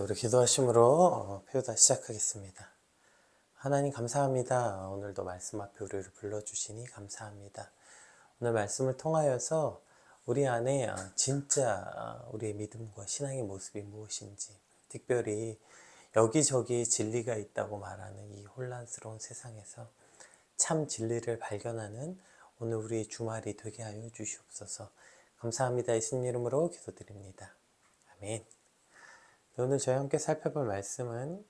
우리 기도하심으로 표다 시작하겠습니다. 하나님 감사합니다. 오늘도 말씀 앞에 우리를 불러주시니 감사합니다. 오늘 말씀을 통하여서 우리 안에 진짜 우리의 믿음과 신앙의 모습이 무엇인지, 특별히 여기저기 진리가 있다고 말하는 이 혼란스러운 세상에서 참 진리를 발견하는 오늘 우리의 주말이 되게 하여 주시옵소서. 감사합니다. 예수님 이름으로 기도드립니다. 아멘. 오늘 저희 함께 살펴볼 말씀은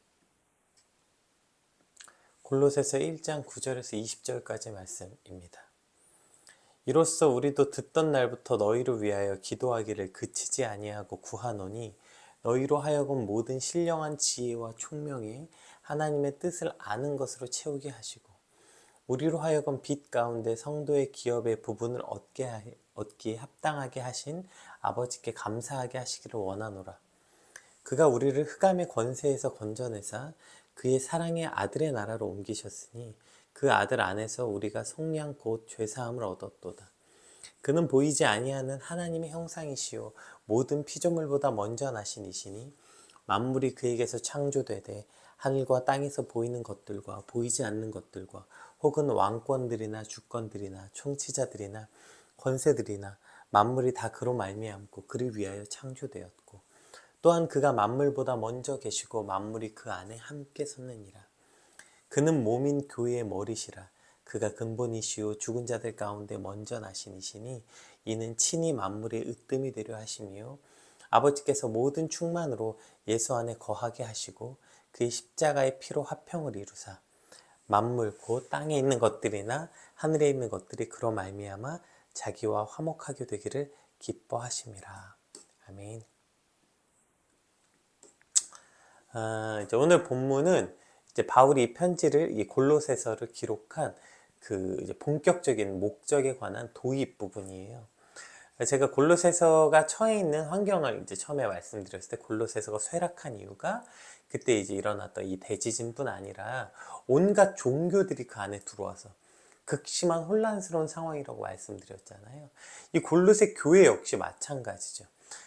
골로새서 1장 9절에서 20절까지 말씀입니다. 이로써 우리도 듣던 날부터 너희를 위하여 기도하기를 그치지 아니하고 구하노니 너희로 하여금 모든 신령한 지혜와 총명에 하나님의 뜻을 아는 것으로 채우게 하시고 우리로 하여금 빛 가운데 성도의 기업의 부분을 얻기에 합당하게 하신 아버지께 감사하게 하시기를 원하노라. 그가 우리를 흑암의 권세에서 건져내사 그의 사랑의 아들의 나라로 옮기셨으니 그 아들 안에서 우리가 속량 곧 죄사함을 얻었도다. 그는 보이지 아니하는 하나님의 형상이시요 모든 피조물보다 먼저 나신 이시니 만물이 그에게서 창조되되 하늘과 땅에서 보이는 것들과 보이지 않는 것들과 혹은 왕권들이나 주권들이나 총치자들이나 권세들이나 만물이 다 그로 말미암고 그를 위하여 창조되었고 또한 그가 만물보다 먼저 계시고 만물이 그 안에 함께 섰느니라. 그는 몸인 교회의 머리시라. 그가 근본이시요 죽은 자들 가운데 먼저 나신 이시니 이는 친히 만물의 으뜸이 되려 하심이요 아버지께서 모든 충만으로 예수 안에 거하게 하시고 그의 십자가의 피로 화평을 이루사 만물 곧 땅에 있는 것들이나 하늘에 있는 것들이 그로 말미암아 자기와 화목하게 되기를 기뻐하심이라. 아멘. 이제 오늘 본문은 이제 바울이 이 편지를 이 골로새서를 기록한 그 이제 본격적인 목적에 관한 도입 부분이에요. 제가 골로새서가 처해 있는 환경을 이제 처음에 말씀드렸을 때 골로새서가 쇠락한 이유가 그때 이제 일어났던 이 대지진뿐 아니라 온갖 종교들이 그 안에 들어와서 극심한 혼란스러운 상황이라고 말씀드렸잖아요. 이 골로새 교회 역시 마찬가지죠.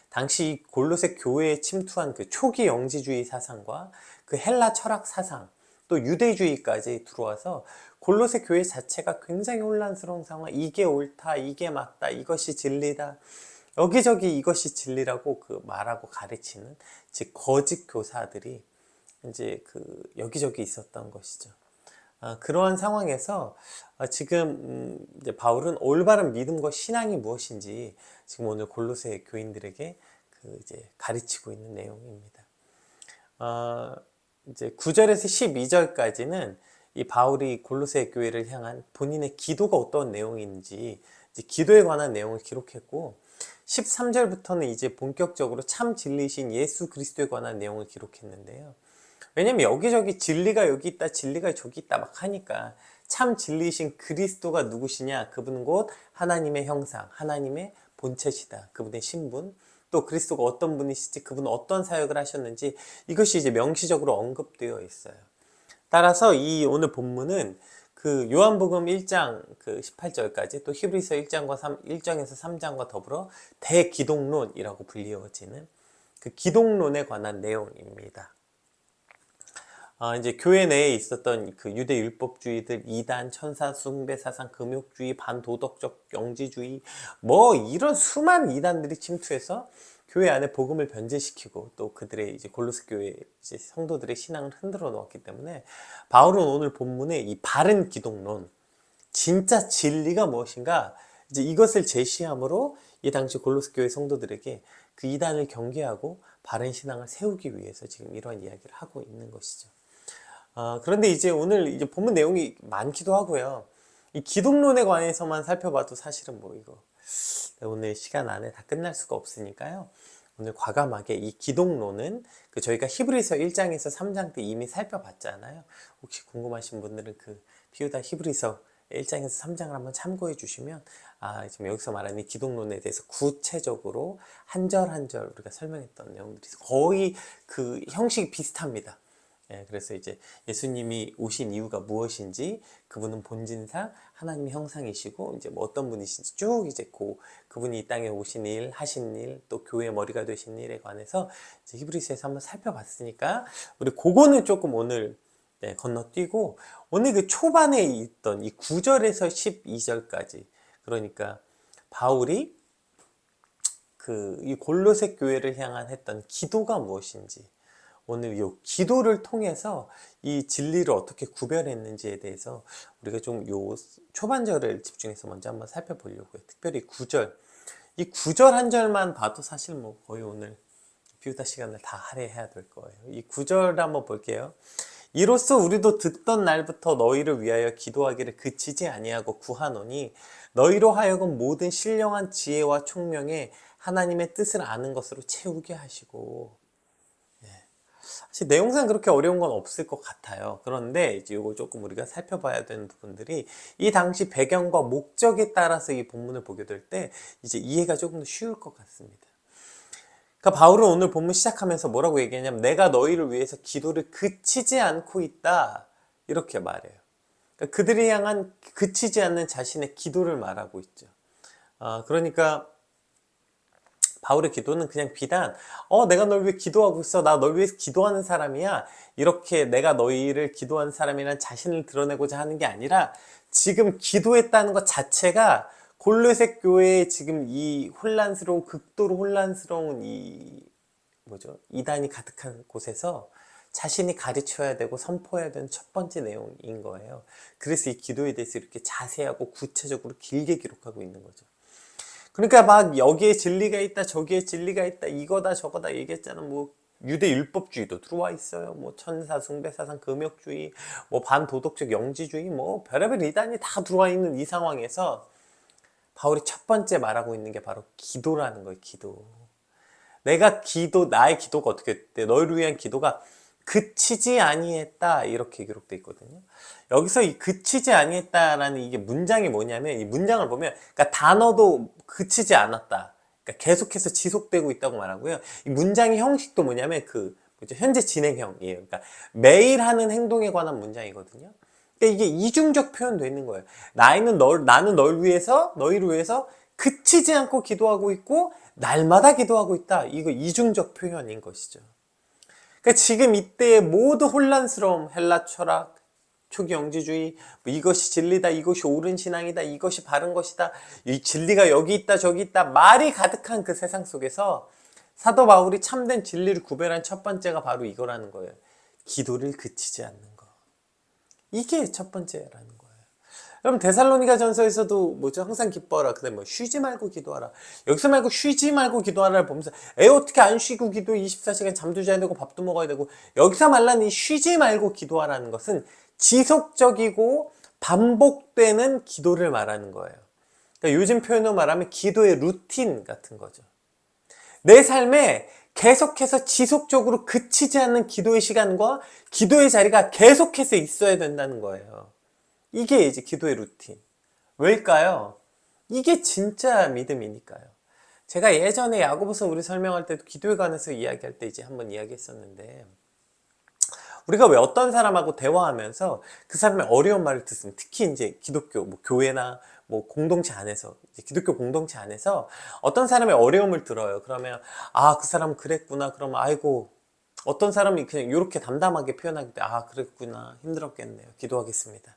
당시 골로새 교회에 침투한 그 초기 영지주의 사상과 그 헬라 철학 사상 또 유대주의까지 들어와서 골로새 교회 자체가 굉장히 혼란스러운 상황, 이게 옳다, 이게 맞다, 이것이 진리다, 여기저기 이것이 진리라고 그 말하고 가르치는 즉 거짓 교사들이 이제 그 여기저기 있었던 것이죠. 그러한 상황에서 지금 이제 바울은 올바른 믿음과 신앙이 무엇인지 지금 오늘 골로새 교인들에게 그 이제 가르치고 있는 내용입니다. 이제 9절에서 12절까지는 이 바울이 골로새 교회를 향한 본인의 기도가 어떤 내용인지 이제 기도에 관한 내용을 기록했고 13절부터는 이제 본격적으로 참 진리이신 예수 그리스도에 관한 내용을 기록했는데요. 왜냐면 여기저기 진리가 여기 있다, 진리가 저기 있다 막 하니까 참 진리이신 그리스도가 누구시냐? 그분은 곧 하나님의 형상, 하나님의 본체시다. 그분의 신분, 또 그리스도가 어떤 분이시지, 그분은 어떤 사역을 하셨는지 이것이 이제 명시적으로 언급되어 있어요. 따라서 이 오늘 본문은 그 요한복음 1장 그 18절까지 또 히브리서 1장에서 3장과 더불어 대기독론이라고 불리워지는 그 기독론에 관한 내용입니다. 이제 교회 내에 있었던 그 유대 율법주의들, 이단, 천사 숭배 사상, 금욕주의, 반도덕적 영지주의, 뭐 이런 수많은 이단들이 침투해서 교회 안에 복음을 변제시키고 또 그들의 이제 골로새 교회 이제 성도들의 신앙을 흔들어 놓았기 때문에 바울은 오늘 본문에 이 바른 기독론, 진짜 진리가 무엇인가 이제 이것을 제시함으로 이 당시 골로새 교회 성도들에게 그 이단을 경계하고 바른 신앙을 세우기 위해서 지금 이러한 이야기를 하고 있는 것이죠. 그런데 이제 오늘 이제 본문 내용이 많기도 하고요. 이 기독론에 관해서만 살펴봐도 사실은 뭐 이거 오늘 시간 안에 다 끝날 수가 없으니까요. 오늘 과감하게 이 기독론은 그 저희가 히브리서 1장에서 3장 때 이미 살펴봤잖아요. 혹시 궁금하신 분들은 그 피우다 히브리서 1장에서 3장을 한번 참고해 주시면 지금 여기서 말하는 이 기독론에 대해서 구체적으로 한 절 한 절 우리가 설명했던 내용들이 거의 그 형식이 비슷합니다. 예, 그래서 이제 예수님이 오신 이유가 무엇인지, 그분은 본진상 하나님의 형상이시고 이제 뭐 어떤 분이신지 쭉 이제 그분이 이 땅에 오신 일, 하신 일, 또 교회의 머리가 되신 일에 관해서 이제 히브리서에서 한번 살펴봤으니까 우리 그거는 조금 오늘 네, 건너뛰고, 오늘 그 초반에 있던 이 9절에서 12절까지, 그러니까 바울이 이 골로새 교회를 향한 했던 기도가 무엇인지, 오늘 이 기도를 통해서 이 진리를 어떻게 구별했는지에 대해서 우리가 좀 요 초반절을 집중해서 먼저 한번 살펴보려고요. 특별히 9절. 이 9절 한 절만 봐도 사실 뭐 거의 오늘 비우다 시간을 다 할애해야 될 거예요. 이 9절 한번 볼게요. 이로써 우리도 듣던 날부터 너희를 위하여 기도하기를 그치지 아니하고 구하노니 너희로 하여금 모든 신령한 지혜와 총명에 하나님의 뜻을 아는 것으로 채우게 하시고. 사실 내용상 그렇게 어려운 건 없을 것 같아요. 그런데 이제 이거 조금 우리가 살펴봐야 되는 부분들이, 이 당시 배경과 목적에 따라서 이 본문을 보게 될 때 이제 이해가 조금 더 쉬울 것 같습니다. 그러니까 바울은 오늘 본문 시작하면서 뭐라고 얘기하냐면, 내가 너희를 위해서 기도를 그치지 않고 있다, 이렇게 말해요. 그러니까 그들이 향한 그치지 않는 자신의 기도를 말하고 있죠. 그러니까 바울의 기도는 그냥 비단 내가 널 위해 기도하고 있어, 나 널 위해서 기도하는 사람이야, 이렇게 내가 너희를 기도하는 사람이란 자신을 드러내고자 하는 게 아니라, 지금 기도했다는 것 자체가 골로새 교회의 지금 이 혼란스러운, 극도로 혼란스러운 이단이 가득한 곳에서 자신이 가르쳐야 되고 선포해야 되는 첫 번째 내용인 거예요. 그래서 이 기도에 대해서 이렇게 자세하고 구체적으로 길게 기록하고 있는 거죠. 그러니까 막 여기에 진리가 있다, 저기에 진리가 있다, 이거다 저거다 얘기했잖아. 뭐 유대 율법주의도 들어와 있어요. 뭐 천사 숭배 사상, 금욕주의, 뭐 반도덕적 영지주의, 뭐 별의별 이단이 다 들어와 있는 이 상황에서 바울이 첫 번째 말하고 있는 게 바로 기도라는 거예요. 기도. 나의 기도가 어떻게 돼? 너희를 위한 기도가 그치지 아니했다, 이렇게 기록되어 있거든요. 여기서 이 그치지 아니했다라는 이게 문장이 뭐냐면, 이 문장을 보면, 그러니까 단어도 그치지 않았다, 그러니까 계속해서 지속되고 있다고 말하고요. 이 문장의 형식도 뭐냐면 현재 진행형이에요. 그러니까 매일 하는 행동에 관한 문장이거든요. 그러니까 이게 이중적 표현도 있는 거예요. 나는 널 위해서, 너희를 위해서 그치지 않고 기도하고 있고 날마다 기도하고 있다. 이거 이중적 표현인 것이죠. 그러니까 지금 이때의 모두 혼란스러움, 헬라 철학, 초기 영지주의, 뭐 이것이 진리다, 이것이 옳은 신앙이다, 이것이 바른 것이다, 이 진리가 여기 있다 저기 있다, 말이 가득한 그 세상 속에서 사도 바울이 참된 진리를 구별한 첫 번째가 바로 이거라는 거예요. 기도를 그치지 않는 거. 이게 첫 번째라는 거예요. 여러분, 데살로니가 전서에서도 뭐죠? 항상 기뻐하라. 그다음에 뭐 쉬지 말고 기도하라. 여기서 말고 쉬지 말고 기도하라를 보면서 어떻게 안 쉬고 기도 24시간 잠도 자야 되고 밥도 먹어야 되고, 여기서 말하는 이 쉬지 말고 기도하라는 것은 지속적이고 반복되는 기도를 말하는 거예요. 그러니까 요즘 표현으로 말하면 기도의 루틴 같은 거죠. 내 삶에 계속해서 지속적으로 그치지 않는 기도의 시간과 기도의 자리가 계속해서 있어야 된다는 거예요. 이게 이제 기도의 루틴. 왜일까요? 이게 진짜 믿음이니까요. 제가 예전에 야고보서 우리 설명할 때도 기도에 관해서 이야기할 때 이제 한번 이야기했었는데, 우리가 왜 어떤 사람하고 대화하면서 그 사람의 어려운 말을 듣으면, 특히 이제 기독교, 뭐 교회나 뭐 공동체 안에서, 이제 기독교 공동체 안에서 어떤 사람의 어려움을 들어요. 그러면 그 사람 그랬구나. 그러면 아이고, 어떤 사람이 그냥 이렇게 담담하게 표현하기 때문에 그랬구나, 힘들었겠네요, 기도하겠습니다,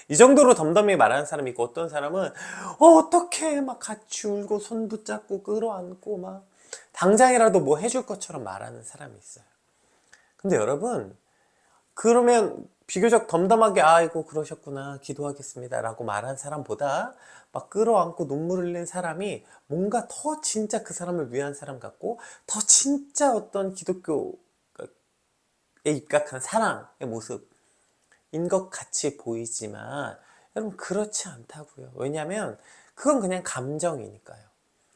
이 정도로 덤덤히 말하는 사람이 있고, 어떤 사람은 어떡해 막 같이 울고 손 붙잡고 끌어안고 막 당장이라도 뭐 해줄 것처럼 말하는 사람이 있어요. 근데 여러분, 그러면 비교적 덤덤하게 아이고 그러셨구나, 기도하겠습니다 라고 말한 사람보다 막 끌어안고 눈물 흘린 사람이 뭔가 더 진짜 그 사람을 위한 사람 같고, 더 진짜 어떤 기독교에 입각한 사랑의 모습인 것 같이 보이지만, 여러분 그렇지 않다고요. 왜냐하면 그건 그냥 감정이니까요.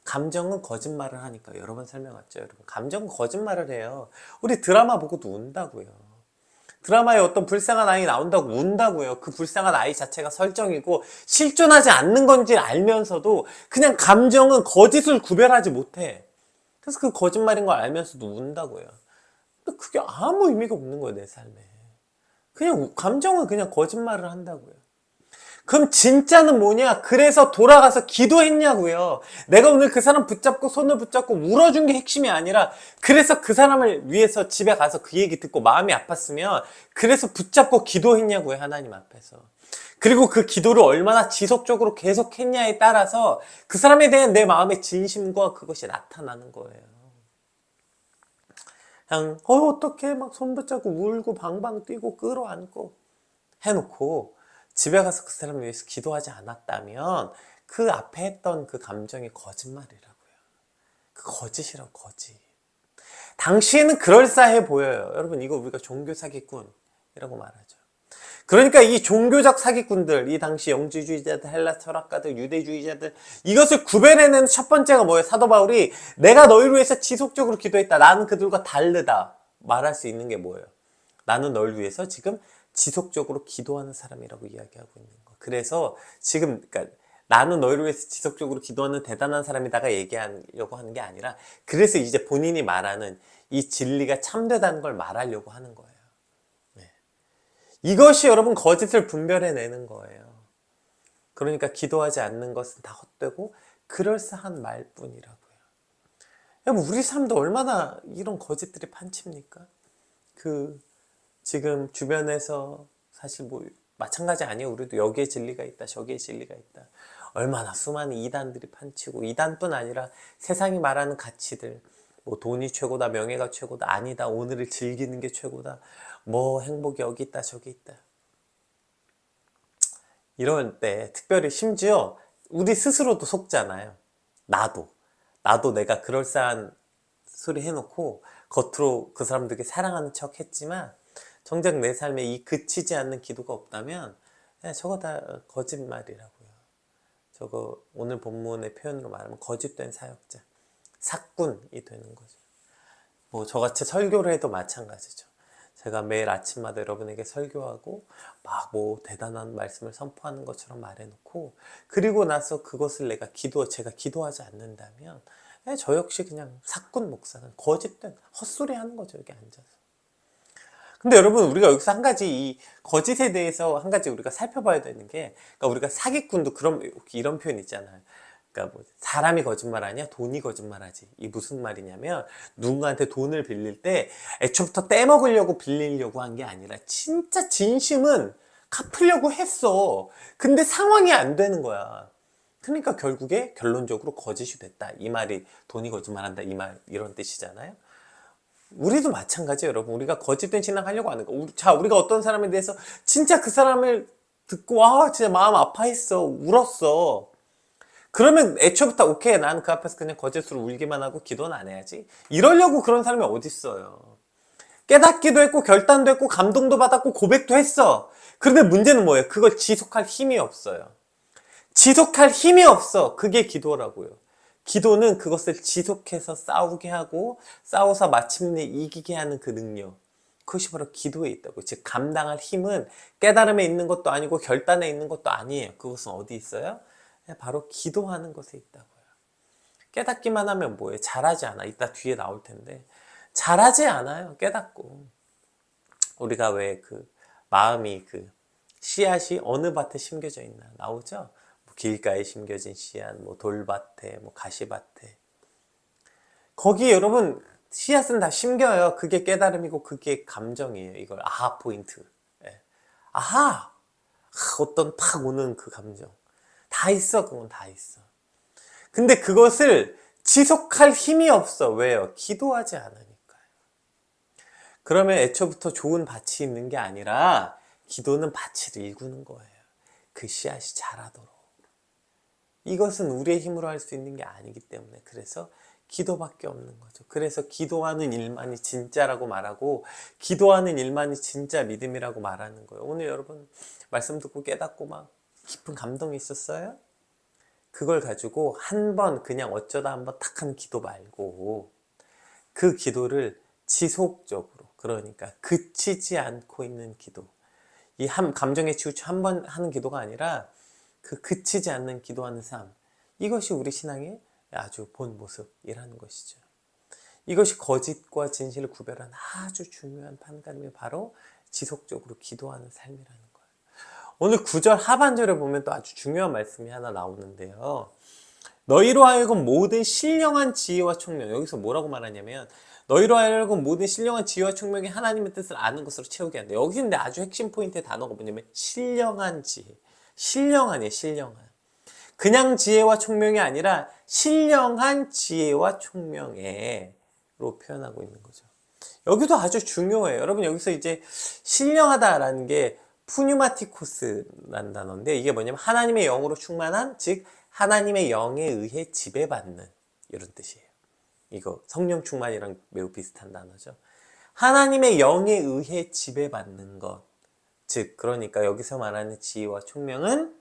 감정은 거짓말을 하니까. 여러 번 설명했죠. 여러분, 감정은 거짓말을 해요. 우리 드라마 보고도 운다고요. 드라마에 어떤 불쌍한 아이 나온다고 운다고요. 그 불쌍한 아이 자체가 설정이고 실존하지 않는 건지 알면서도 그냥 감정은 거짓을 구별하지 못해. 그래서 그 거짓말인 걸 알면서도 운다고요. 근데 그게 아무 의미가 없는 거예요, 내 삶에. 그냥 감정은 그냥 거짓말을 한다고요. 그럼 진짜는 뭐냐? 그래서 돌아가서 기도했냐고요. 내가 오늘 그 사람 붙잡고 손을 붙잡고 울어준 게 핵심이 아니라, 그래서 그 사람을 위해서 집에 가서 그 얘기 듣고 마음이 아팠으면 그래서 붙잡고 기도했냐고요, 하나님 앞에서. 그리고 그 기도를 얼마나 지속적으로 계속했냐에 따라서 그 사람에 대한 내 마음의 진심과 그것이 나타나는 거예요. 그냥 어떡해 막 손 붙잡고 울고 방방 뛰고 끌어안고 해놓고 집에 가서 그 사람을 위해서 기도하지 않았다면 그 앞에 했던 그 감정이 거짓말이라고요. 그 거짓이라고, 거짓. 당시에는 그럴싸해 보여요. 여러분, 이거 우리가 종교 사기꾼이라고 말하죠. 그러니까 이 종교적 사기꾼들, 이 당시 영지주의자들, 헬라 철학가들, 유대주의자들, 이것을 구별해내는 첫 번째가 뭐예요? 사도 바울이 내가 너희를 위해서 지속적으로 기도했다. 나는 그들과 다르다. 말할 수 있는 게 뭐예요? 나는 너를 위해서 지금 지속적으로 기도하는 사람이라고 이야기하고 있는 거. 그래서 지금 그러니까 나는 너희를 위해서 지속적으로 기도하는 대단한 사람이다가 얘기하려고 하는 게 아니라, 그래서 이제 본인이 말하는 이 진리가 참되다는 걸 말하려고 하는 거예요. 이것이 여러분 거짓을 분별해내는 거예요. 그러니까 기도하지 않는 것은 다 헛되고 그럴싸한 말뿐이라고요. 여러분, 우리 삶도 얼마나 이런 거짓들이 판칩니까? 지금 주변에서 사실 뭐 마찬가지 아니에요. 우리도 여기에 진리가 있다, 저기에 진리가 있다. 얼마나 수많은 이단들이 판치고, 이단뿐 아니라 세상이 말하는 가치들, 뭐 돈이 최고다, 명예가 최고다, 아니다, 오늘을 즐기는 게 최고다, 뭐 행복이 여기 있다, 저기 있다. 이럴 때 특별히 심지어 우리 스스로도 속잖아요. 나도 내가 그럴싸한 소리 해놓고 겉으로 그 사람들에게 사랑하는 척 했지만 정작 내 삶에 이 그치지 않는 기도가 없다면 저거 다 거짓말이라고요. 저거 오늘 본문의 표현으로 말하면 거짓된 사역자, 사꾼이 되는 거죠. 뭐 저같이 설교를 해도 마찬가지죠. 제가 매일 아침마다 여러분에게 설교하고 막 뭐 대단한 말씀을 선포하는 것처럼 말해놓고, 그리고 나서 그것을 제가 기도하지 않는다면 저 역시 그냥 사꾼 목사는 거짓된 헛소리 하는 거죠, 여기 앉아서. 근데 여러분, 우리가 여기서 한 가지 이 거짓에 대해서 한 가지 우리가 살펴봐야 되는 게, 그러니까 우리가 사기꾼도 이런 표현 있잖아요. 그러니까 뭐 사람이 거짓말하냐, 돈이 거짓말하지. 이 무슨 말이냐면, 누군가한테 돈을 빌릴 때 애초부터 떼먹으려고 빌리려고 한 게 아니라 진짜 진심은 갚으려고 했어. 근데 상황이 안 되는 거야. 그러니까 결국에 결론적으로 거짓이 됐다. 이 말이 돈이 거짓말한다, 이런 뜻이잖아요. 우리도 마찬가지예요, 여러분. 우리가 거짓된 신앙 하려고 하는 거. 우리가 어떤 사람에 대해서 진짜 그 사람을 듣고 진짜 마음 아파했어, 울었어. 그러면 애초부터 오케이, 난 그 앞에서 그냥 거짓으로 울기만 하고 기도는 안 해야지, 이러려고 그런 사람이 어딨어요. 깨닫기도 했고 결단도 했고 감동도 받았고 고백도 했어. 그런데 문제는 뭐예요? 그걸 지속할 힘이 없어요. 지속할 힘이 없어. 그게 기도라고요. 기도는 그것을 지속해서 싸우게 하고 싸워서 마침내 이기게 하는 그 능력, 그것이 바로 기도에 있다고. 즉 감당할 힘은 깨달음에 있는 것도 아니고 결단에 있는 것도 아니에요. 그것은 어디 있어요? 바로 기도하는 것에 있다고요. 깨닫기만 하면 뭐예요? 잘하지 않아. 이따 뒤에 나올 텐데 잘하지 않아요. 깨닫고. 우리가 왜 마음이 씨앗이 어느 밭에 심겨져 있나 나오죠? 뭐 길가에 심겨진 씨앗, 뭐 돌밭에, 뭐 가시밭에. 거기 여러분 씨앗은 다 심겨요. 그게 깨달음이고 그게 감정이에요. 이걸 아하 포인트. 아하! 어떤 팍 오는 그 감정. 다 있어. 그건 다 있어. 근데 그것을 지속할 힘이 없어. 왜요? 기도하지 않으니까요. 그러면 애초부터 좋은 밭이 있는 게 아니라 기도는 밭을 일구는 거예요. 그 씨앗이 자라도록. 이것은 우리의 힘으로 할 수 있는 게 아니기 때문에, 그래서 기도밖에 없는 거죠. 그래서 기도하는 일만이 진짜라고 말하고, 기도하는 일만이 진짜 믿음이라고 말하는 거예요. 오늘 여러분 말씀 듣고 깨닫고 막 깊은 감동이 있었어요? 그걸 가지고 그냥 어쩌다 한번 탁 하는 기도 말고, 그 기도를 지속적으로, 그러니까 그치지 않고 있는 기도, 이 감정에 치우쳐 한 번 하는 기도가 아니라 그치지 않는 기도하는 삶, 이것이 우리 신앙의 아주 본 모습이라는 것이죠. 이것이 거짓과 진실을 구별하는 아주 중요한 판가름이 바로 지속적으로 기도하는 삶이라는 거예요. 오늘 9절 하반절에 보면 또 아주 중요한 말씀이 하나 나오는데요. 너희로 하여금 모든 신령한 지혜와 총명, 여기서 뭐라고 말하냐면 너희로 하여금 모든 신령한 지혜와 총명이 하나님의 뜻을 아는 것으로 채우게 한다. 여기 근데 아주 핵심 포인트의 단어가 뭐냐면 신령한 지혜. 신령하네, 신령한. 그냥 지혜와 총명이 아니라 신령한 지혜와 총명에로 표현하고 있는 거죠. 여기도 아주 중요해요. 여러분 여기서 이제 신령하다라는 게 푸뉴마티코스라는 단어인데 이게 뭐냐면 하나님의 영으로 충만한, 즉 하나님의 영에 의해 지배받는 이런 뜻이에요. 이거 성령 충만이랑 매우 비슷한 단어죠. 하나님의 영에 의해 지배받는 것, 즉 그러니까 여기서 말하는 지혜와 총명은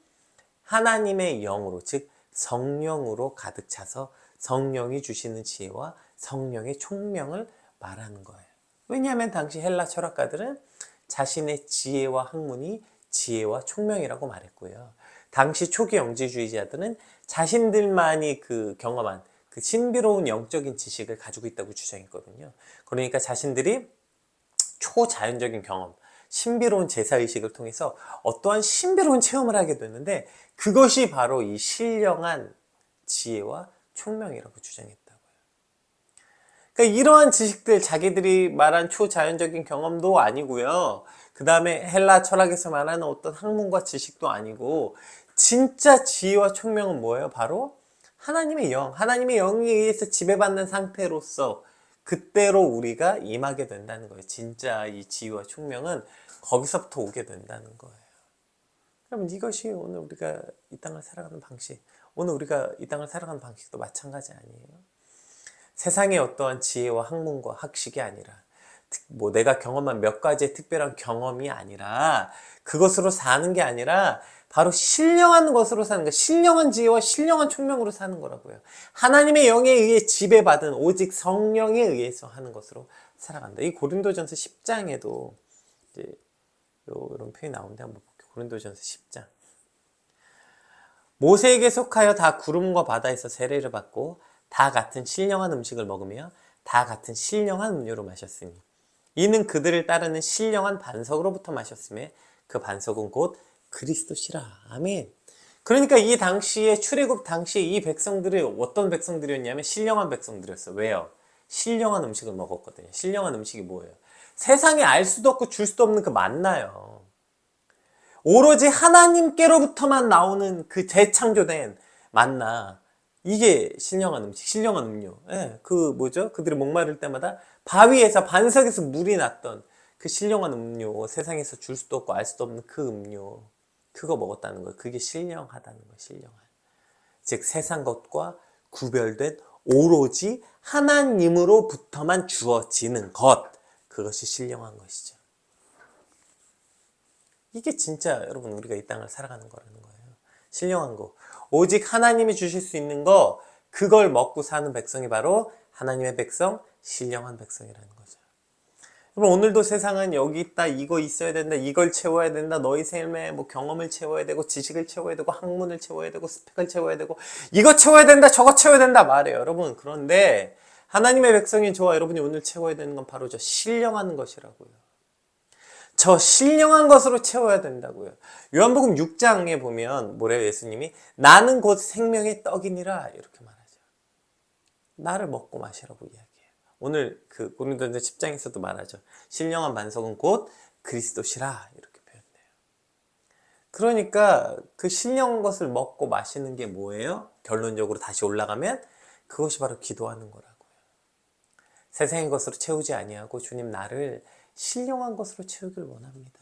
하나님의 영으로, 즉 성령으로 가득 차서 성령이 주시는 지혜와 성령의 총명을 말하는 거예요. 왜냐하면 당시 헬라 철학가들은 자신의 지혜와 학문이 지혜와 총명이라고 말했고요. 당시 초기 영지주의자들은 자신들만이 경험한 그 신비로운 영적인 지식을 가지고 있다고 주장했거든요. 그러니까 자신들이 초자연적인 경험, 신비로운 제사의식을 통해서 어떠한 신비로운 체험을 하게 됐는데 그것이 바로 이 신령한 지혜와 총명이라고 주장했다고요. 그러니까 이러한 지식들, 자기들이 말한 초자연적인 경험도 아니고요. 그 다음에 헬라 철학에서 말하는 어떤 학문과 지식도 아니고 진짜 지혜와 총명은 뭐예요? 바로 하나님의 영, 하나님의 영에 의해서 지배받는 상태로서 그때로 우리가 임하게 된다는 거예요. 진짜 이 지혜와 총명은 거기서부터 오게 된다는 거예요. 그럼 이것이 오늘 우리가 이 땅을 살아가는 방식, 오늘 우리가 이 땅을 살아가는 방식도 마찬가지 아니에요? 세상의 어떠한 지혜와 학문과 학식이 아니라 뭐 내가 경험한 몇 가지의 특별한 경험이 아니라 그것으로 사는 게 아니라 바로 신령한 것으로 사는 거, 신령한 지혜와 신령한 총명으로 사는 거라고요. 하나님의 영에 의해 지배받은 오직 성령에 의해서 하는 것으로 살아간다. 이 고린도전서 10장에도 이제 이런 표현이 나오는데 한번 볼게요. 고린도전서 10장. 모세에게 속하여 다 구름과 바다에서 세례를 받고 다 같은 신령한 음식을 먹으며 다 같은 신령한 음료를 마셨으니 이는 그들을 따르는 신령한 반석으로부터 마셨음에 그 반석은 곧 그리스도시라. 아멘. 그러니까 이 당시에 출애굽 당시에 이 백성들이 어떤 백성들이었냐면 신령한 백성들이었어. 왜요? 신령한 음식을 먹었거든요. 신령한 음식이 뭐예요? 세상에 알 수도 없고 줄 수도 없는 그 만나요. 오로지 하나님께로부터만 나오는 그 재창조된 만나. 이게 신령한 음식, 신령한 음료. 예, 그들이 목마를 때마다 바위에서, 반석에서 물이 났던 그 신령한 음료, 세상에서 줄 수도 없고 알 수도 없는 그 음료, 그거 먹었다는 거예요. 그게 신령하다는 거예요. 신령한. 즉 세상 것과 구별된 오로지 하나님으로부터만 주어지는 것, 그것이 신령한 것이죠. 이게 진짜 여러분 우리가 이 땅을 살아가는 거라는 거예요. 신령한 거. 오직 하나님이 주실 수 있는 거, 그걸 먹고 사는 백성이 바로 하나님의 백성, 신령한 백성이라는 거죠. 여러분 오늘도 세상은 여기 있다, 이거 있어야 된다, 이걸 채워야 된다, 너희 삶에 뭐 경험을 채워야 되고 지식을 채워야 되고 학문을 채워야 되고 스펙을 채워야 되고 이거 채워야 된다, 저거 채워야 된다 말해요. 여러분 그런데 하나님의 백성인 저와 여러분이 오늘 채워야 되는 건 바로 저 신령한 것이라고요. 저 신령한 것으로 채워야 된다고요. 요한복음 6장에 보면 뭐래요? 예수님이 나는 곧 생명의 떡이니라 이렇게 말하죠. 나를 먹고 마시라고 이야기해요. 오늘 그 고린도전서 10장에서도 말하죠. 신령한 반석은 곧 그리스도시라 이렇게 표현돼요. 그러니까 그 신령한 것을 먹고 마시는 게 뭐예요? 결론적으로 다시 올라가면 그것이 바로 기도하는 거라고요. 세상의 것으로 채우지 아니하고 주님 나를 신령한 것으로 채우길 원합니다.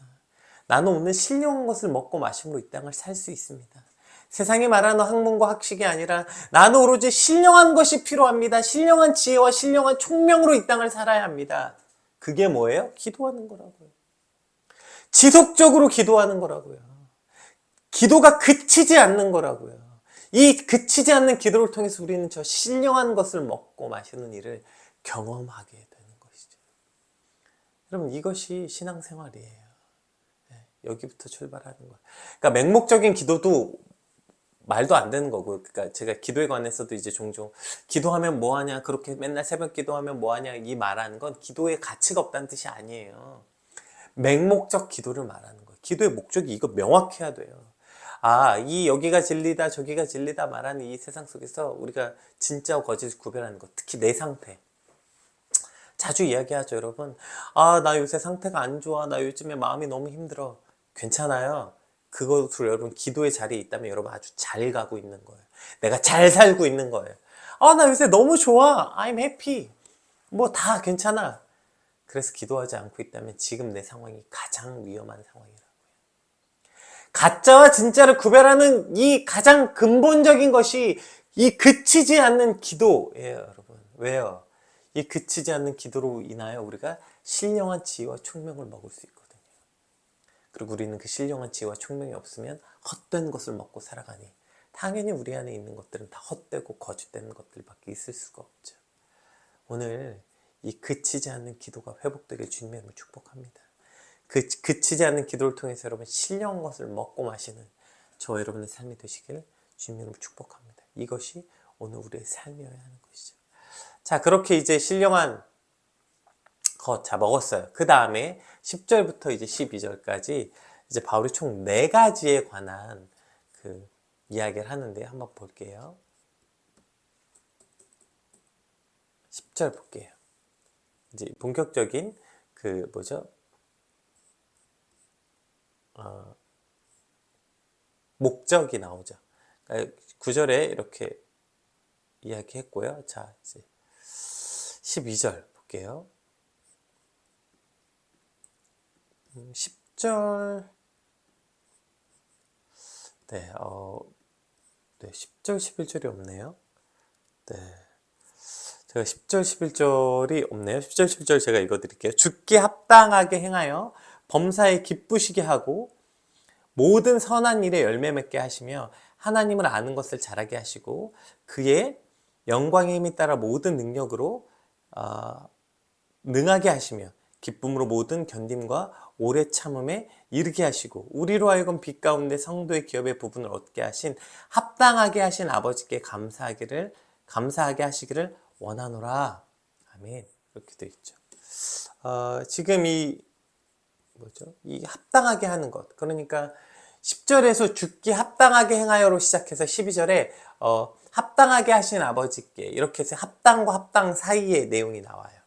나는 오늘 신령한 것을 먹고 마심으로 이 땅을 살 수 있습니다. 세상이 말하는 학문과 학식이 아니라 나는 오로지 신령한 것이 필요합니다. 신령한 지혜와 신령한 총명으로 이 땅을 살아야 합니다. 그게 뭐예요? 기도하는 거라고요. 지속적으로 기도하는 거라고요. 기도가 그치지 않는 거라고요. 이 그치지 않는 기도를 통해서 우리는 저 신령한 것을 먹고 마시는 일을 경험하게 되는 것이죠. 여러분 이것이 신앙생활이에요. 여기부터 출발하는 거예요. 그러니까 맹목적인 기도도 말도 안 되는 거고, 그러니까 제가 기도에 관해서도 이제 종종 기도하면 뭐하냐, 그렇게 맨날 새벽 기도하면 뭐하냐 이 말하는 건 기도에 가치가 없다는 뜻이 아니에요. 맹목적 기도를 말하는 거예요. 기도의 목적이 이거 명확해야 돼요. 아, 이 여기가 진리다 저기가 진리다 말하는 이 세상 속에서 우리가 진짜와 거짓을 구별하는 것, 특히 내 상태 자주 이야기하죠, 여러분. 아, 나 요새 상태가 안 좋아, 나 요즘에 마음이 너무 힘들어. 괜찮아요. 그것으로 여러분 기도의 자리에 있다면 여러분 아주 잘 가고 있는 거예요. 내가 잘 살고 있는 거예요. 아, 나 요새 너무 좋아, I'm happy, 뭐 다 괜찮아. 그래서 기도하지 않고 있다면 지금 내 상황이 가장 위험한 상황이라고요. 가짜와 진짜를 구별하는 이 가장 근본적인 것이 이 그치지 않는 기도예요, 여러분. 왜요? 이 그치지 않는 기도로 인하여 우리가 신령한 지혜와 총명을 먹을 수 있거든요. 그리고 우리는 그 신령한 지혜와 총명이 없으면 헛된 것을 먹고 살아가니 당연히 우리 안에 있는 것들은 다 헛되고 거짓되는 것들밖에 있을 수가 없죠. 오늘 이 그치지 않는 기도가 회복되길 주님의 이름으로 축복합니다. 그치지 않는 기도를 통해서 여러분 신령한 것을 먹고 마시는 저 여러분의 삶이 되시길 주님의 이름으로 축복합니다. 이것이 오늘 우리의 삶이어야 하는 것이죠. 자, 그렇게 이제 신령한 것 자 먹었어요. 그 다음에 10절부터 이제 12절까지 이제 바울이 총 4가지에 관한 그 이야기를 하는데 한번 볼게요. 10절 볼게요. 이제 본격적인 그 뭐죠? 목적이 나오죠. 그러니까 9절에 이렇게 이야기했고요. 자, 이제 12절 볼게요. 10절 네, 10절 11절이 없네요. 네. 제가 10절 11절이 없네요. 10절 11절 제가 읽어드릴게요. 주께 합당하게 행하여 범사에 기쁘시게 하고 모든 선한 일에 열매 맺게 하시며 하나님을 아는 것을 잘하게 하시고 그의 영광의 힘이 따라 모든 능력으로 능하게 하시며 기쁨으로 모든 견딤과 오래 참음에 이르게 하시고 우리로 하여금 빛 가운데 성도의 기업의 부분을 얻게 하신 합당하게 하신 아버지께 감사하게 하시기를 원하노라. 아멘. 이렇게 되어 있죠. 지금 이 합당하게 하는 것. 그러니까 10절에서 죽기 합당하게 행하여로 시작해서 12절에 합당하게 하신 아버지께 이렇게 해서 합당과 합당 사이의 내용이 나와요.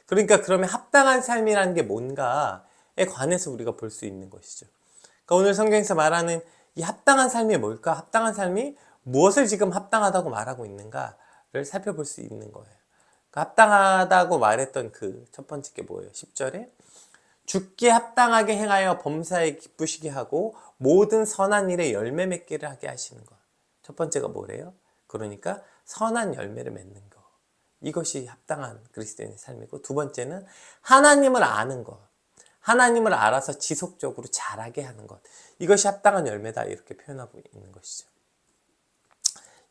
그러니까 그러면 합당한 삶이라는 게 뭔가에 관해서 우리가 볼 수 있는 것이죠. 그러니까 오늘 성경에서 말하는 이 합당한 삶이 뭘까? 합당한 삶이 무엇을 지금 합당하다고 말하고 있는가를 살펴볼 수 있는 거예요. 그러니까 합당하다고 말했던 그 첫 번째 게 뭐예요? 10절에 죽기에 합당하게 행하여 범사에 기쁘시게 하고 모든 선한 일에 열매 맺기를 하게 하시는 것. 첫 번째가 뭐래요? 그러니까 선한 열매를 맺는 것. 이것이 합당한 그리스도인의 삶이고, 두 번째는 하나님을 아는 것. 하나님을 알아서 지속적으로 자라게 하는 것. 이것이 합당한 열매다, 이렇게 표현하고 있는 것이죠.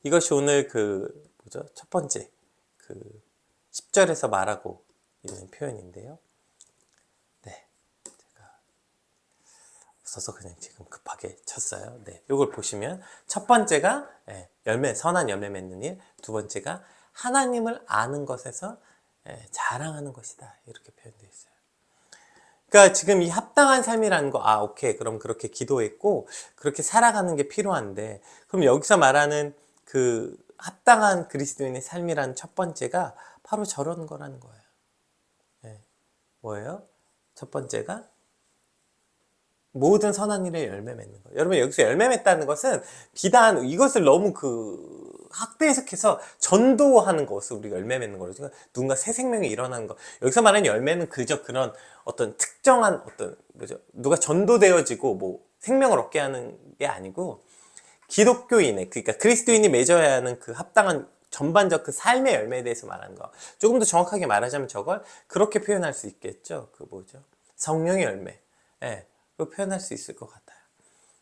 이것이 오늘 첫 번째 10절에서 말하고 있는 표현인데요. 네, 제가 없어서 그냥 지금 급하게 쳤어요. 네, 이걸 보시면 첫 번째가 선한 열매 맺는 일, 두 번째가 하나님을 아는 것에서 자랑하는 것이다, 이렇게 표현되어 있어요. 그러니까 지금 이 합당한 삶이라는 거, 오케이, 그럼 그렇게 기도했고 그렇게 살아가는 게 필요한데, 그럼 여기서 말하는 그 합당한 그리스도인의 삶이라는 첫 번째가 바로 저런 거라는 거예요. 뭐예요? 첫 번째가 모든 선한 일에 열매 맺는 거예요. 여러분, 여기서 열매 맺다는 것은 비단 이것을 너무 학대 해석해서 전도하는 것을 우리가 열매 맺는 거죠. 그러니까 누군가 새 생명이 일어나는 것. 여기서 말하는 열매는 그저 그런 어떤 특정한 누가 전도되어지고 뭐 생명을 얻게 하는 게 아니고, 기독교인의, 그러니까 그리스도인이 맺어야 하는 그 합당한 전반적 그 삶의 열매에 대해서 말하는 거. 조금 더 정확하게 말하자면 저걸 그렇게 표현할 수 있겠죠. 성령의 열매. 그 표현할 수 있을 것 같아요.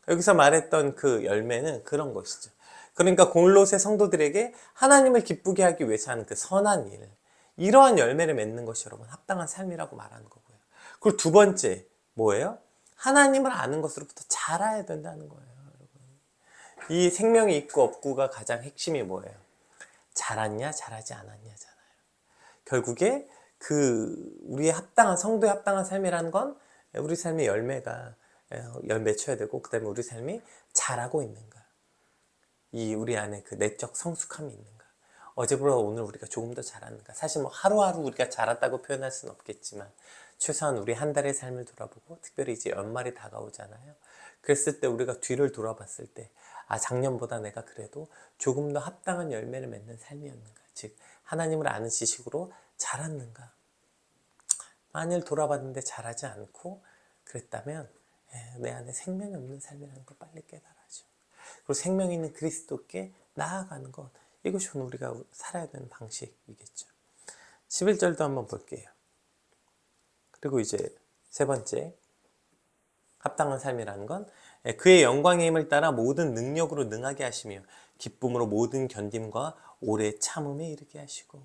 여기서 말했던 그 열매는 그런 것이죠. 그러니까 골로새 성도들에게 하나님을 기쁘게 하기 위해서 하는 그 선한 일, 이러한 열매를 맺는 것이 여러분 합당한 삶이라고 말하는 거고요. 그리고 두 번째 뭐예요? 하나님을 아는 것으로부터 자라야 된다는 거예요. 여러분, 이 생명이 있고 없고가 가장 핵심이 뭐예요? 잘했냐 잘하지 않았냐잖아요. 결국에 우리의 합당한 성도에 합당한 삶이라는 건 우리 삶의 열매가 맺혀야 되고, 그 다음에 우리 삶이 잘하고 있는가, 우리 안에 그 내적 성숙함이 있는가, 어제보다 오늘 우리가 조금 더 잘하는가. 사실 뭐 하루하루 우리가 잘했다고 표현할 수는 없겠지만 최소한 우리 한 달의 삶을 돌아보고, 특별히 이제 연말이 다가오잖아요. 그랬을 때 우리가 뒤를 돌아봤을 때 작년보다 내가 그래도 조금 더 합당한 열매를 맺는 삶이었는가, 즉 하나님을 아는 지식으로 자랐는가. 만일 돌아봤는데 잘하지 않고 그랬다면 내 안에 생명이 없는 삶이라는 걸 빨리 깨달아죠. 그리고 생명이 있는 그리스도께 나아가는 것, 이것이 오늘 우리가 살아야 되는 방식이겠죠. 11절도 한번 볼게요. 그리고 이제 세 번째, 합당한 삶이라는 건 그의 영광의 힘을 따라 모든 능력으로 능하게 하시며 기쁨으로 모든 견딤과 오래 참음에 이르게 하시고.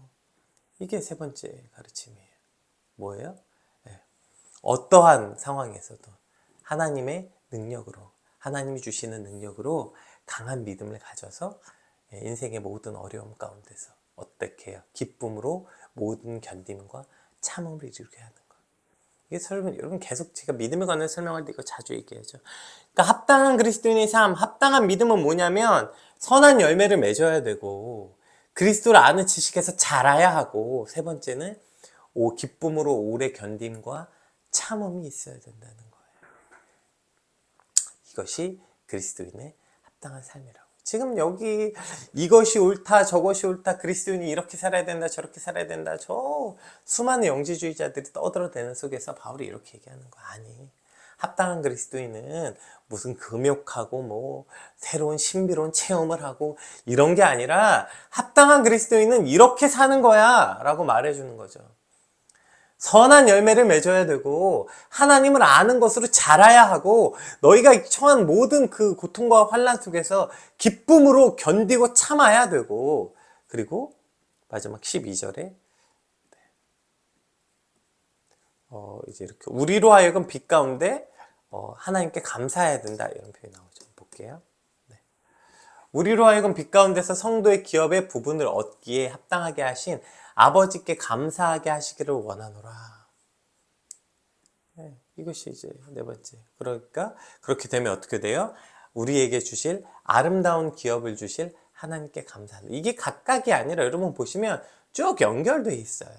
이게 세 번째 가르침이에요. 뭐예요? 어떠한 상황에서도 하나님의 능력으로, 하나님이 주시는 능력으로 강한 믿음을 가져서 인생의 모든 어려움 가운데서 어떻게 해요? 기쁨으로 모든 견딤과 참음을 이루게 하는 것. 이게 여러분 계속 제가 믿음에 관한 설명할 때 이거 자주 얘기하죠. 그러니까 합당한 그리스도인의 삶, 합당한 믿음은 뭐냐면 선한 열매를 맺어야 되고, 그리스도를 아는 지식에서 자라야 하고, 세 번째는 기쁨으로 오래 견딤과 참음이 있어야 된다는 거예요. 이것이 그리스도인의 합당한 삶이라고. 지금 여기 이것이 옳다 저것이 옳다, 그리스도인이 이렇게 살아야 된다 저렇게 살아야 된다, 저 수많은 영지주의자들이 떠들어대는 속에서 바울이 이렇게 얘기하는 거 아니. 합당한 그리스도인은 무슨 금욕하고 뭐 새로운 신비로운 체험을 하고 이런 게 아니라, 합당한 그리스도인은 이렇게 사는 거야 라고 말해주는 거죠. 선한 열매를 맺어야 되고 하나님을 아는 것으로 자라야 하고, 너희가 처한 모든 그 고통과 환난 속에서 기쁨으로 견디고 참아야 되고, 그리고 마지막 12절에 이제 이렇게 우리로 하여금 빛 가운데 하나님께 감사해야 된다, 이런 표현이 나오죠. 볼게요. 우리로 하여금 빛 가운데서 성도의 기업의 부분을 얻기에 합당하게 하신 아버지께 감사하게 하시기를 원하노라. 이것이 이제 네 번째. 그러니까 그렇게 되면 어떻게 돼요? 우리에게 주실 아름다운 기업을 주실 하나님께 감사한다. 이게 각각이 아니라 여러분 보시면 쭉 연결되어 있어요.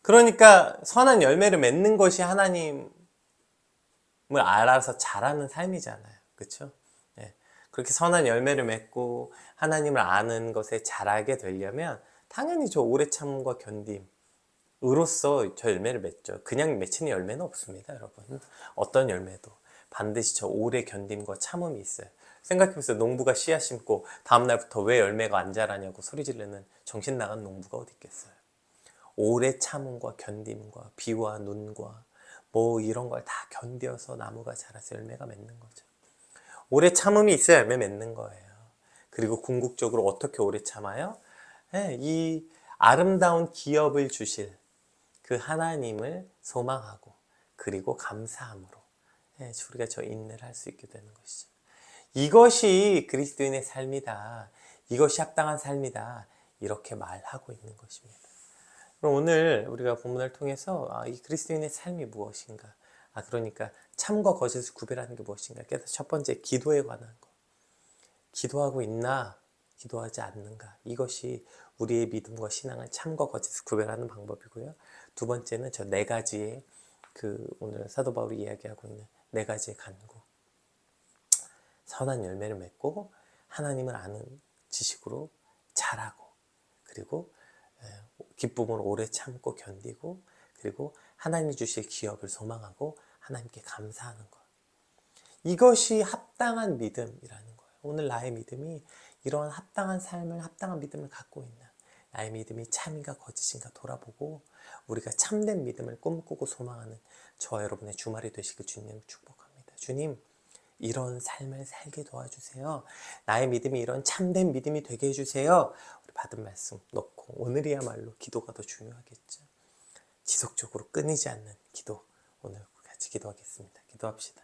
그러니까 선한 열매를 맺는 것이 하나님을 알아서 잘하는 삶이잖아요. 그렇죠? 그렇게 선한 열매를 맺고 하나님을 아는 것에 자라게 되려면 당연히 저 오래 참음과 견딤으로써 저 열매를 맺죠. 그냥 맺히는 열매는 없습니다, 여러분. 어떤 열매도 반드시 저 오래 견딤과 참음이 있어요. 생각해보세요. 농부가 씨앗 심고 다음날부터 왜 열매가 안 자라냐고 소리 지르는 정신 나간 농부가 어디 있겠어요. 오래 참음과 견딤과 비와 눈과 뭐 이런 걸 다 견뎌서 나무가 자라서 열매가 맺는 거죠. 오래 참음이 있어야 열매 맺는 거예요. 그리고 궁극적으로 어떻게 오래 참아요? 이 아름다운 기업을 주실 그 하나님을 소망하고, 그리고 감사함으로 우리가 저 인내를 할 수 있게 되는 것이죠. 이것이 그리스도인의 삶이다, 이것이 합당한 삶이다, 이렇게 말하고 있는 것입니다. 그럼 오늘 우리가 본문을 통해서 이 그리스도인의 삶이 무엇인가, 그러니까 참과 거짓을 구별하는 게 무엇인가. 그래서 첫 번째, 기도에 관한 것. 기도하고 있나, 기도하지 않는가. 이것이 우리의 믿음과 신앙을 참과 거짓을 구별하는 방법이고요. 두 번째는 저 네 가지의 오늘 사도 바울이 이야기하고 있는 네 가지의 간구. 선한 열매를 맺고 하나님을 아는 지식으로 자라고, 그리고 기쁨으로 오래 참고 견디고, 그리고 하나님이 주실 기업을 소망하고 하나님께 감사하는 것. 이것이 합당한 믿음이라는 거예요. 오늘 나의 믿음이 이러한 합당한 삶을, 합당한 믿음을 갖고 있나, 나의 믿음이 참인가 거짓인가 돌아보고 우리가 참된 믿음을 꿈꾸고 소망하는 저와 여러분의 주말이 되시길 주님 축복합니다. 주님, 이런 삶을 살게 도와주세요. 나의 믿음이 이런 참된 믿음이 되게 해주세요. 우리 받은 말씀 놓고 오늘이야말로 기도가 더 중요하겠죠. 지속적으로 끊이지 않는 기도, 오늘 같이 기도하겠습니다. 기도합시다.